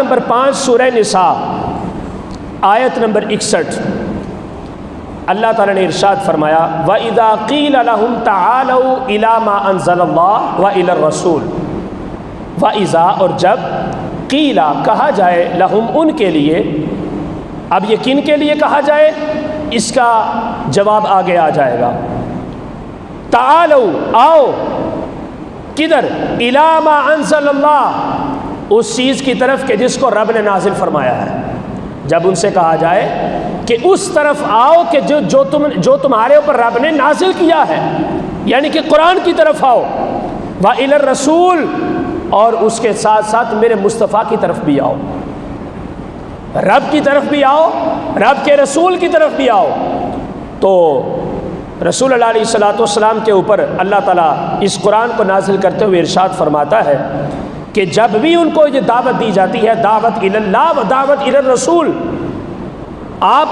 Number 5 سورہ نساء آیت نمبر 61 اللہ تعالیٰ نے ارشاد فرمایا وَإِذَا قِيلَ لَهُمْ تَعَالَوْا إِلَى مَا أَنزَلَ اللَّهُ وَإِلَى الرَّسُولِ وَإِذَا اور جب قیلا کہا جائے لہم ان کے لیے، اب یہ کن کے لیے کہا جائے اس کا جواب آگے آ جائے گا. تعالوا آؤ کدھر، الی ما انزل اللہ اس چیز کی طرف کہ جس کو رب نے نازل فرمایا ہے. جب ان سے کہا جائے کہ اس طرف آؤ کہ جو تمہارے اوپر رب نے نازل کیا ہے، یعنی کہ قرآن کی طرف آؤ. وَإِلَى الرَّسُولِ اور اس کے ساتھ ساتھ میرے مصطفیٰ کی طرف بھی آؤ، رب کی طرف بھی آؤ، رب کے رسول کی طرف بھی آؤ. تو رسول اللہ علیہ السلام کے اوپر اللہ تعالیٰ اس قرآن کو نازل کرتے ہوئے ارشاد فرماتا ہے کہ جب بھی ان کو یہ دعوت دی جاتی ہے، دعوت الی اللہ و دعوت الی الرسول، آپ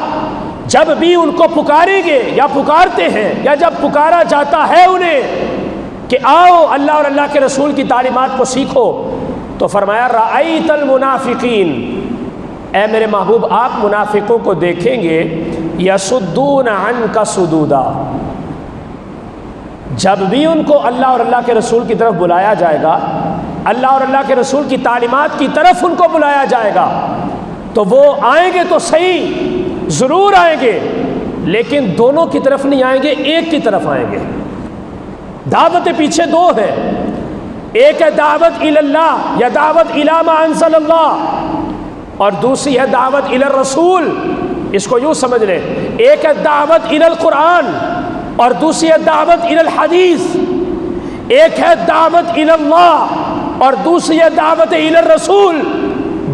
جب بھی ان کو پکاریں گے یا پکارتے ہیں یا جب پکارا جاتا ہے انہیں کہ آؤ اللہ اور اللہ کے رسول کی تعلیمات کو سیکھو، تو فرمایا رأیت المنافقین، اے میرے محبوب آپ منافقوں کو دیکھیں گے یصدون عنک صدودا، جب بھی ان کو اللہ اور اللہ کے رسول کی طرف بلایا جائے گا، اللہ اور اللہ کے رسول کی تعلیمات کی طرف ان کو بلایا جائے گا، تو وہ آئیں گے تو صحیح ضرور آئیں گے، لیکن دونوں کی طرف نہیں آئیں گے، ایک کی طرف آئیں گے. دعوت پیچھے دو ہے، ایک ہے دعوت الی اللہ یا دعوت الی ما انزل اللہ، اور دوسری ہے دعوت الی الرسول. اس کو یوں سمجھ لیں، ایک ہے دعوت الی القرآن اور دوسری ہے دعوت الی الحدیث، ایک ہے دعوت الی اللہ اور دوسری ہے دعوت الی الرسول.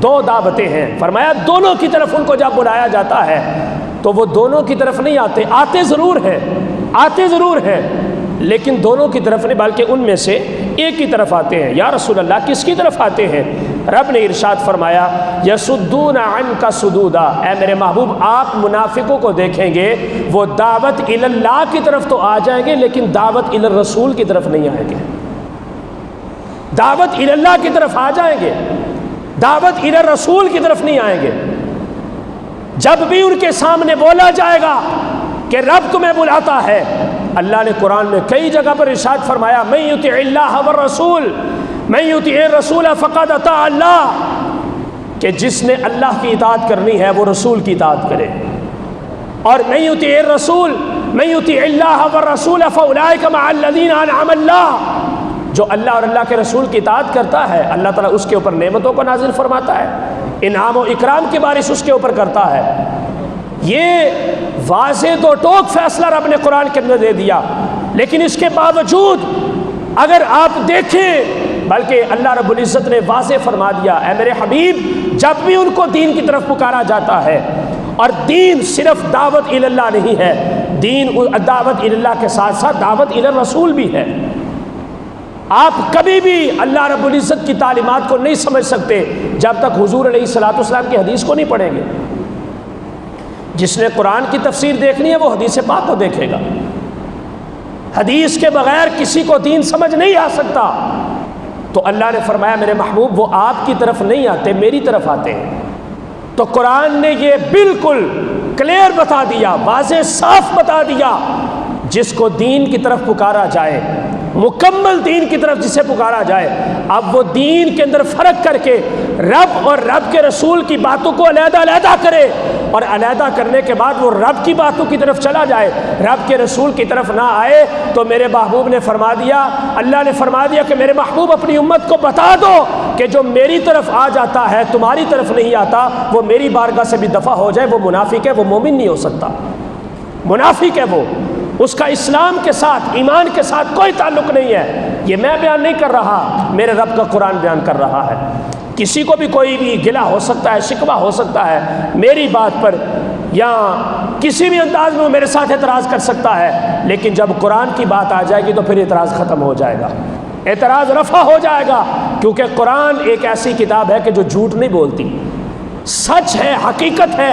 دو دعوتیں ہیں. فرمایا دونوں کی طرف ان کو جب بلایا جاتا ہے تو وہ دونوں کی طرف نہیں آتے، آتے ضرور ہیں لیکن دونوں کی طرف نہیں بلکہ ان میں سے ایک کی طرف آتے ہیں. یا رسول اللہ کس کی طرف آتے ہیں؟ رب نے ارشاد فرمایا یصدون عنک صدودا، اے میرے محبوب آپ منافقوں کو دیکھیں گے وہ دعوت الی اللہ کی طرف تو آ جائیں گے لیکن دعوت الی الرسول کی طرف نہیں آئیں گے. دعوت الی اللہ کی طرف آ جائیں گے، دعوت الی الرسول کی طرف نہیں آئیں گے. جب بھی ان کے سامنے بولا جائے گا کہ رب تمہیں بلاتا ہے، اللہ نے قرآن میں کئی جگہ پر ارشاد فرمایا من یطع اللہ والرسول من یطع الرسول فقد اطاع اللہ، کہ جس نے اللہ کی اطاعت کرنی ہے وہ رسول کی اطاعت کرے. اور من یطع الرسول من یطع اللہ والرسول فاولئک مع الذین انعم اللہ، جو اللہ اور اللہ کے رسول کی اطاعت کرتا ہے اللہ تعالیٰ اس کے اوپر نعمتوں کو نازل فرماتا ہے، انعام و اکرام کی بارش اس کے اوپر کرتا ہے. یہ واضح دو ٹوک فیصلہ رب نے قرآن کے اندر دے دیا، لیکن اس کے باوجود اگر آپ دیکھیں بلکہ اللہ رب العزت نے واضح فرما دیا اے میرے حبیب جب بھی ان کو دین کی طرف پکارا جاتا ہے، اور دین صرف دعوت الی اللہ نہیں ہے، دین دعوت الی اللہ کے ساتھ ساتھ دعوت الی الرسول بھی ہے. آپ کبھی بھی اللہ رب العزت کی تعلیمات کو نہیں سمجھ سکتے جب تک حضور علیہ السلام کی حدیث کو نہیں پڑھیں گے. جس نے قرآن کی تفسیر دیکھنی ہے وہ حدیث پاک کو دیکھے گا. حدیث کے بغیر کسی کو دین سمجھ نہیں آ سکتا. تو اللہ نے فرمایا میرے محبوب وہ آپ کی طرف نہیں آتے، میری طرف آتے ہیں. تو قرآن نے یہ بالکل کلیئر بتا دیا، واضح صاف بتا دیا، جس کو دین کی طرف پکارا جائے، مکمل دین کی طرف جسے پکارا جائے، اب وہ دین کے اندر فرق کر کے رب اور رب کے رسول کی باتوں کو علیحدہ علیحدہ کرے، اور علیحدہ کرنے کے بعد وہ رب کی باتوں کی طرف چلا جائے، رب کے رسول کی طرف نہ آئے، تو میرے محبوب نے فرما دیا، اللہ نے فرما دیا کہ میرے محبوب اپنی امت کو بتا دو کہ جو میری طرف آ جاتا ہے تمہاری طرف نہیں آتا، وہ میری بارگاہ سے بھی دفع ہو جائے. وہ منافق ہے، وہ مومن نہیں ہو سکتا. منافق ہے وہ، اس کا اسلام کے ساتھ ایمان کے ساتھ کوئی تعلق نہیں ہے. یہ میں بیان نہیں کر رہا، میرے رب کا قرآن بیان کر رہا ہے. کسی کو بھی کوئی بھی گلہ ہو سکتا ہے، شکوہ ہو سکتا ہے میری بات پر، یا کسی بھی انداز میں وہ میرے ساتھ اعتراض کر سکتا ہے، لیکن جب قرآن کی بات آ جائے گی تو پھر اعتراض ختم ہو جائے گا، اعتراض رفع ہو جائے گا. کیونکہ قرآن ایک ایسی کتاب ہے کہ جو جھوٹ نہیں بولتی. سچ ہے، حقیقت ہے۔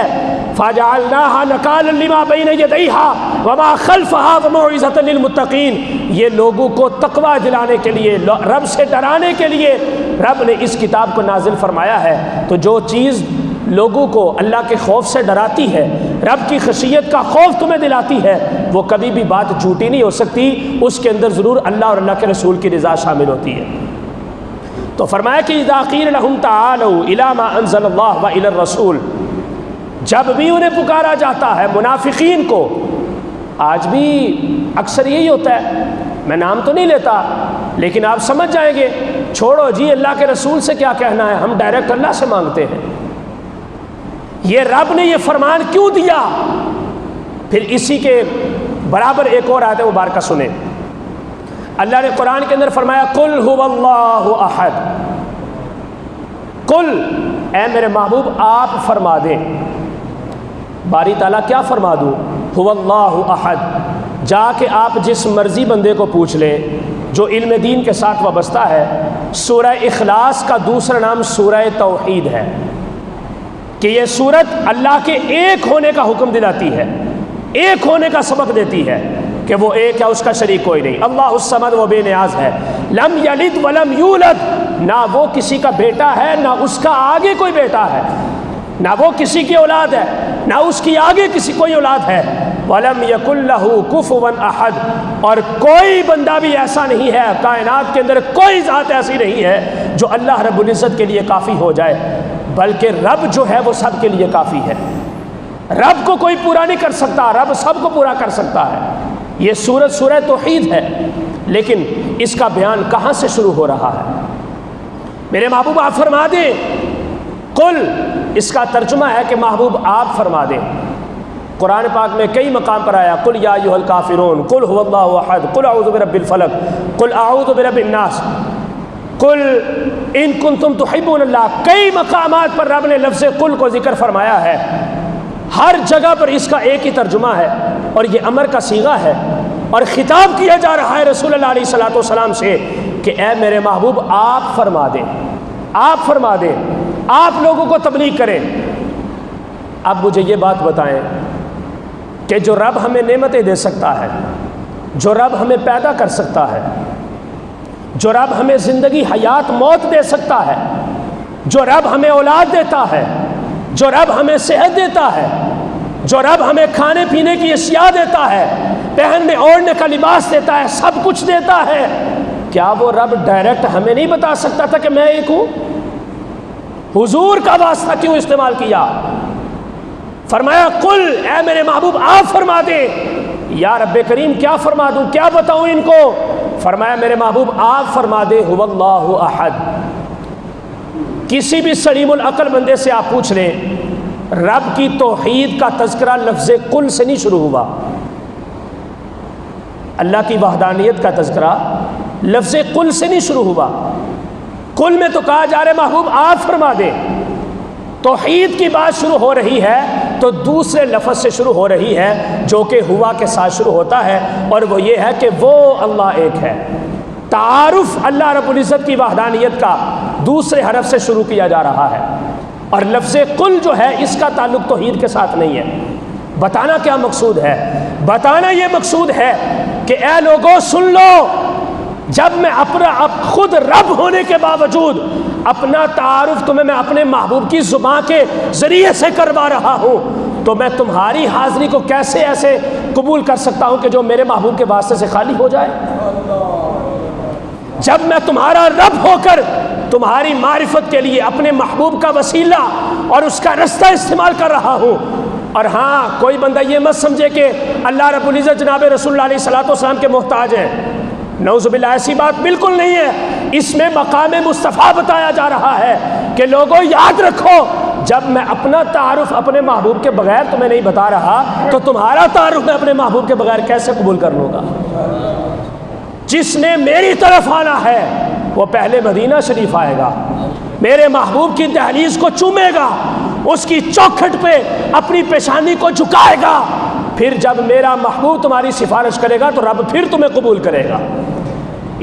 فَجَعَلْنَاهَا نَكَالًا لِمَا بَيْنَ يَدَيْهَا وَمَا خَلْفَهَا وَمَوْعِظَةً لِلْمُتَّقِينَ۔ یہ لوگوں کو تقویٰ دلانے کے لیے، رب سے ڈرانے کے لیے رب نے اس کتاب کو نازل فرمایا ہے۔ تو جو چیز لوگوں کو اللہ کے خوف سے ڈراتی ہے، رب کی خشیت کا خوف تمہیں دلاتی ہے، وہ کبھی بھی بات جھوٹی نہیں ہو سکتی، اس کے اندر ضرور اللہ اور اللہ کے رسول کی رضا شامل ہوتی ہے۔ تو فرمایا کہ اذا قیل لهم تعالوا الی ما انزل اللہ والی الرسول، جب بھی انہیں پکارا جاتا ہے منافقین کو، آج بھی اکثر یہی ہوتا ہے، میں نام تو نہیں لیتا لیکن آپ سمجھ جائیں گے، چھوڑو جی اللہ کے رسول سے کیا کہنا ہے، ہم ڈائریکٹ اللہ سے مانگتے ہیں۔ یہ رب نے یہ فرمان کیوں دیا؟ پھر اسی کے برابر ایک اور آیت مبارکہ سنیں۔ اللہ نے قرآن کے اندر فرمایا قل هو اللہ احد، قل اے میرے محبوب آپ فرما دیں۔ باری تعالیٰ کیا فرما دوں؟ هو اللہ احد، جا کے آپ جس مرضی بندے کو پوچھ لیں جو علم دین کے ساتھ وابستہ ہے، سورہ اخلاص کا دوسرا نام سورہ توحید ہے، کہ یہ سورت اللہ کے ایک ہونے کا حکم دلاتی ہے، ایک ہونے کا سبق دیتی ہے کہ وہ ایک ہے، اس کا شریک کوئی نہیں۔ اللہ الصمد، وہ بے نیاز ہے۔ لم یلد ولم یولد، نہ وہ کسی کا بیٹا ہے نہ اس کا آگے کوئی بیٹا ہے، نہ وہ کسی کی اولاد ہے نہ اس کی آگے کسی کوئی اولاد ہے۔ ولم یکن لہ کفوا احد، اور کوئی بندہ بھی ایسا نہیں ہے، کائنات کے اندر کوئی ذات ایسی نہیں ہے جو اللہ رب العزت کے لیے کافی ہو جائے، بلکہ رب جو ہے وہ سب کے لیے کافی ہے۔ رب کو کوئی پورا نہیں کر سکتا، رب سب کو پورا کر سکتا ہے۔ یہ سورت سورہ توحید ہے، لیکن اس کا بیان کہاں سے شروع ہو رہا ہے؟ میرے محبوب آپ فرما دیں، قل، اس کا ترجمہ ہے کہ محبوب آپ فرما دیں۔ قرآن پاک میں کئی مقام پر آیا قل یا ایھا الکافرون، قل هو اللہ احد، قل اعوذ برب الفلق، قل اعوذ برب الناس، قل ان کنتم تحبون اللہ۔ کئی مقامات پر رب نے لفظ قل کو ذکر فرمایا ہے، ہر جگہ پر اس کا ایک ہی ترجمہ ہے، اور یہ امر کا صیغہ ہے، اور خطاب کیا جا رہا ہے رسول اللہ علیہ الصلوۃ والسلام سے کہ اے میرے محبوب آپ فرما دیں، آپ فرما دیں، آپ لوگوں کو تبلیغ کریں۔ اب مجھے یہ بات بتائیں کہ جو رب ہمیں نعمتیں دے سکتا ہے، جو رب ہمیں پیدا کر سکتا ہے، جو رب ہمیں زندگی حیات موت دے سکتا ہے، جو رب ہمیں اولاد دیتا ہے، جو رب ہمیں صحت دیتا ہے، جو رب ہمیں کھانے پینے کی اشیاء دیتا ہے، پہننے اوڑھنے کا لباس دیتا ہے، سب کچھ دیتا ہے، کیا وہ رب ڈائریکٹ ہمیں نہیں بتا سکتا تھا کہ میں ایک ہوں؟ حضور کا واسطہ کیوں استعمال کیا؟ فرمایا قل، اے میرے محبوب آپ فرما دیں۔ یا رب کریم کیا فرما دوں، کیا بتاؤں ان کو؟ فرمایا میرے محبوب آپ فرما دیں هو اللہ احد۔ کسی بھی سلیم العقل بندے سے آپ پوچھ لیں، رب کی توحید کا تذکرہ لفظ قل سے نہیں شروع ہوا، اللہ کی وحدانیت کا تذکرہ لفظ قل سے نہیں شروع ہوا۔ قل میں تو کہا جا رہا ہے محبوب آپ فرما دیں، توحید کی بات شروع ہو رہی ہے تو دوسرے لفظ سے شروع ہو رہی ہے جو کہ ہوا کے ساتھ شروع ہوتا ہے، اور وہ یہ ہے کہ وہ اللہ ایک ہے۔ تعارف اللہ رب العزت کی وحدانیت کا دوسرے حرف سے شروع کیا جا رہا ہے، اور لفظ قل جو ہے اس کا تعلق توحید کے ساتھ نہیں ہے۔ بتانا کیا مقصود ہے؟ بتانا یہ مقصود ہے کہ اے لوگوں سن لو، جب میں خود رب ہونے کے باوجود اپنا تعارف تمہیں میں اپنے محبوب کی زبان کے ذریعے سے کروا رہا ہوں، تو میں تمہاری حاضری کو کیسے ایسے قبول کر سکتا ہوں کہ جو میرے محبوب کے واسطے سے خالی ہو جائے؟ جب میں تمہارا رب ہو کر تمہاری معرفت کے لیے اپنے محبوب کا وسیلہ اور اس کا رستہ استعمال کر رہا ہوں، اور ہاں کوئی بندہ یہ مت سمجھے کہ اللہ رب العزت جناب رسول اللہ علیہ الصلوۃ والسلام کے محتاج ہیں، نعوذ باللہ، ایسی بات بالکل نہیں ہے۔ اس میں مقام مصطفیٰ بتایا جا رہا ہے کہ لوگوں یاد رکھو، جب میں اپنا تعارف اپنے محبوب کے بغیر تمہیں نہیں بتا رہا تو تمہارا تعارف میں اپنے محبوب کے بغیر کیسے قبول کر لوں گا؟ جس نے میری طرف آنا ہے وہ پہلے مدینہ شریف آئے گا، میرے محبوب کی دہلیز کو چومے گا، اس کی چوکھٹ پہ اپنی پیشانی کو جھکائے گا، پھر جب میرا محبوب تمہاری سفارش کرے گا تو رب پھر تمہیں قبول کرے گا۔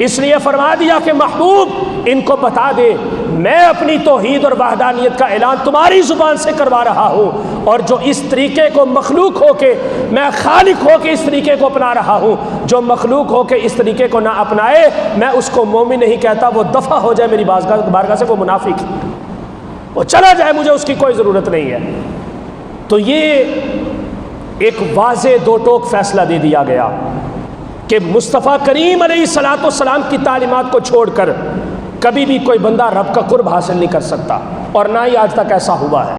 اس لیے فرما دیا کہ محبوب ان کو بتا دے میں اپنی توحید اور وحدانیت کا اعلان تمہاری زبان سے کروا رہا ہوں، اور جو اس طریقے کو مخلوق ہو کے، میں خالق ہو کے اس طریقے کو اپنا رہا ہوں، جو مخلوق ہو کے اس طریقے کو نہ اپنائے میں اس کو مومن نہیں کہتا، وہ دفع ہو جائے میری بارگاہ سے، وہ منافق ہے، وہ چلا جائے، مجھے اس کی کوئی ضرورت نہیں ہے۔ تو یہ ایک واضح دو ٹوک فیصلہ دے دیا گیا کہ مصطفیٰ کریم علیہ الصلوۃ والسلام کی تعلیمات کو چھوڑ کر کبھی بھی کوئی بندہ رب کا قرب حاصل نہیں کر سکتا، اور نہ ہی آج تک ایسا ہوا ہے۔